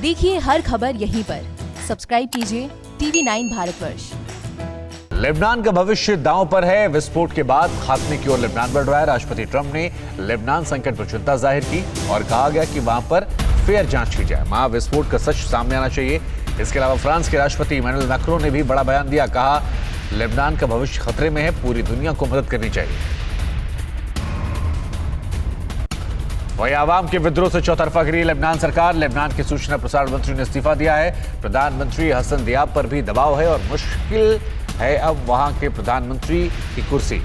देखिए हर खबर यहीं पर। सब्सक्राइब कीजिए TV9 भारतवर्ष। लेबनान का भविष्य दांव पर है। विस्फोट के बाद खात्मे की ओर लेबनान बढ़ रहा है। राष्ट्रपति ट्रंप ने लेबनान संकट पर चिंता जाहिर की और कहा गया कि वहां पर फेयर जांच की जाए। वहां विस्फोट का सच सामने आना चाहिए। इसके अलावा फ्रांस के राष्ट्रपति इमैनुअल मैक्रों ने भी बड़ा बयान दिया। कहा लेबनान का भविष्य खतरे में है, पूरी दुनिया को मदद करनी चाहिए। वही आवाम के विद्रोह से चौतरफा गिरी लेबनान सरकार। लेबनान के सूचना प्रसारण मंत्री ने इस्तीफा दिया है। प्रधानमंत्री हसन दियाब पर भी दबाव है और मुश्किल है अब वहां के प्रधानमंत्री की कुर्सी।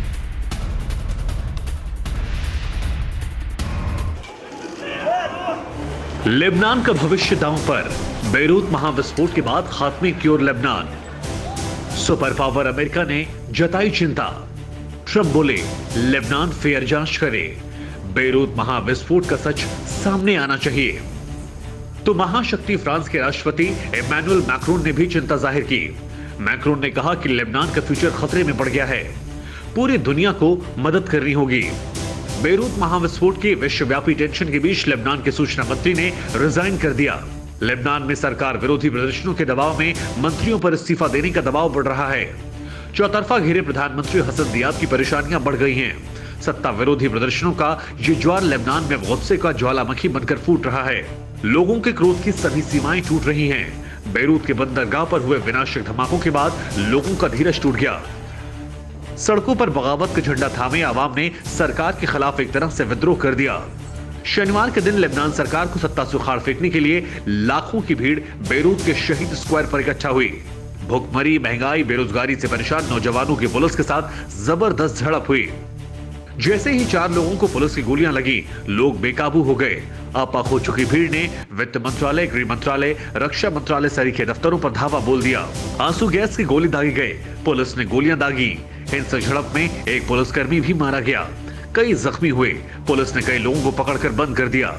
लेबनान का भविष्य दांव पर। बेरूत महाविस्फोट के बाद खात्मे की ओर लेबनान। सुपर पावर अमेरिका ने जताई चिंता। ट्रंप बोले लेबनान फेयर जांच करे। बेरूत महाविस्फोट का सच सामने आना चाहिए। तो महाशक्ति फ्रांस के राष्ट्रपति इमैनुअल मैक्रोन ने भी चिंता जाहिर की। मैक्रोन ने कहा कि लेबनान का फ्यूचर खतरे में पड़ गया है, पूरी दुनिया को मदद करनी होगी। बेरूत महाविस्फोट की विश्वव्यापी टेंशन के बीच लेबनान के सूचना मंत्री ने रिजाइन कर दिया। लेबनान में सरकार विरोधी प्रदर्शनों के दबाव में मंत्रियों पर इस्तीफा देने का दबाव बढ़ रहा है। चौतरफा घिरे प्रधानमंत्री हसन दियाब की परेशानियां बढ़ गई हैं। सत्ता विरोधी प्रदर्शनों का ये ज्वार लेबनान में गुस्से का ज्वालामुखी बनकर फूट रहा है। लोगों के क्रोध की सभी सीमाएं टूट रही हैं। बेरूत के बंदरगाह पर हुए विनाशक धमाकों के बाद लोगों का धीरज टूट गया। सड़कों पर बगावत का झंडा थामे आवाम ने सरकार के खिलाफ एक तरह से विद्रोह कर दिया। शनिवार के दिन लेबनान सरकार को सत्ता से उखाड़ फेंकने के लिए लाखों की भीड़ बेरूत के शहीद स्क्वायर पर इकट्ठा हुई। भुखमरी, महंगाई, बेरोजगारी से परेशान नौजवानों की पुलिस के साथ जबरदस्त झड़प हुई। जैसे ही 4 लोगों को पुलिस की गोलियां लगी, लोग बेकाबू हो गए। आपा हो चुकी भीड़ ने वित्त मंत्रालय, गृह मंत्रालय, रक्षा मंत्रालय सरीखे दफ्तरों पर धावा बोल दिया। आंसू गैस की गोली दागी गए, पुलिस ने गोलियां दागी। हिंसक झड़प में एक पुलिसकर्मी भी मारा गया, कई जख्मी हुए। पुलिस ने कई लोगों को पकड़कर बंद कर दिया।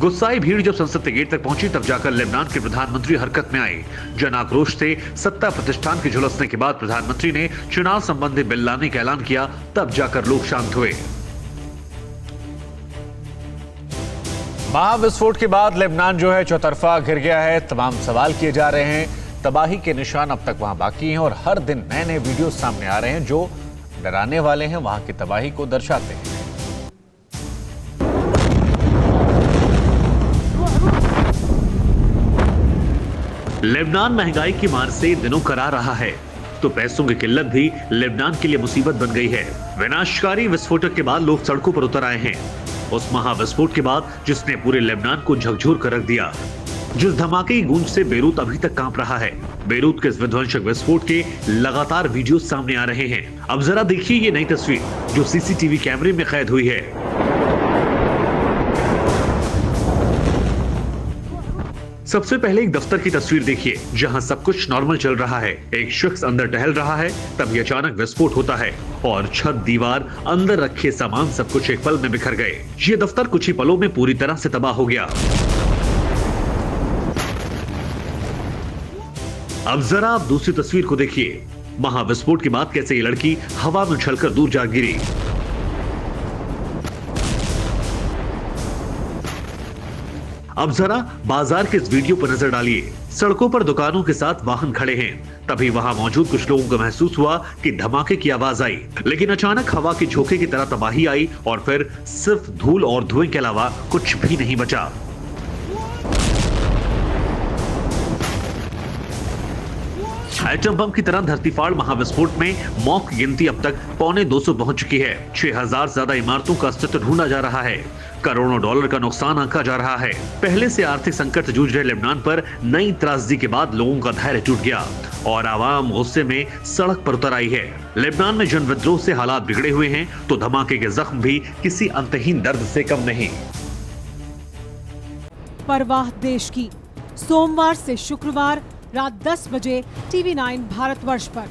गुस्साई भीड़ जब संसद के गेट तक पहुंची तब जाकर लेबनान के प्रधानमंत्री हरकत में आए। जन आक्रोश से सत्ता प्रतिष्ठान के झुलसने के बाद प्रधानमंत्री ने चुनाव संबंधी बिल लाने का ऐलान किया, तब जाकर लोग शांत हुए। महाविस्फोट के बाद लेबनान जो है चौतरफा घिर गया है। तमाम सवाल किए जा रहे हैं। तबाही के निशान अब तक वहां बाकी हैं और हर दिन नए नए वीडियो सामने आ रहे हैं जो डराने वाले हैं, वहां की तबाही को दर्शाते हैं। लेबनान महंगाई की मार से दिनों करा रहा है, तो पैसों की किल्लत भी लेबनान के लिए मुसीबत बन गई है। विनाशकारी विस्फोटक के बाद लोग सड़कों पर उतर आए हैं। उस महाविस्फोट के बाद जिसने पूरे लेबनान को झकझोर कर रख दिया, जिस धमाके की गूंज से बेरूत अभी तक कांप रहा है। बेरूत के इस विध्वंसक विस्फोट के लगातार वीडियो सामने आ रहे हैं। अब जरा देखिए ये नई तस्वीर जो सीसीटीवी कैमरे में कैद हुई है। सबसे पहले एक दफ्तर की तस्वीर देखिए जहां सब कुछ नॉर्मल चल रहा है। एक शख्स अंदर टहल रहा है, तभी अचानक विस्फोट होता है और छत, दीवार, अंदर रखे सामान सब कुछ एक पल में बिखर गए। ये दफ्तर कुछ ही पलों में पूरी तरह से तबाह हो गया। अब जरा आप दूसरी तस्वीर को देखिए। महाविस्फोट के बाद कैसे ये लड़की हवा में उछलकर दूर जा गिरी। अब जरा बाजार के इस वीडियो पर नजर डालिए। सड़कों पर दुकानों के साथ वाहन खड़े हैं। तभी वहां मौजूद कुछ लोगों को महसूस हुआ कि धमाके की आवाज आई, लेकिन अचानक हवा के झोंके की तरह तबाही आई और फिर सिर्फ धूल और धुएं के अलावा कुछ भी नहीं बचा। एटम बम की तरह धरतीफाड़ महाविस्फोट में मौत की गिनती अब तक 250 पहुंच चुकी है। 6000 से ज्यादा इमारतों का अस्तित्व ढूंढा जा रहा है। करोड़ों डॉलर का नुकसान आंका जा रहा है। पहले से आर्थिक संकट से जूझ रहे लेबनान पर नई त्रासदी के बाद लोगों का धैर्य टूट गया और आवाम गुस्से में सड़क पर उतर आई है। लेबनान में जन विद्रोह से हालात बिगड़े हुए हैं तो धमाके के जख्म भी किसी अंतहीन दर्द से कम नहीं। परवाह देश की, सोमवार से शुक्रवार रात 10 बजे TV9 भारतवर्ष पर।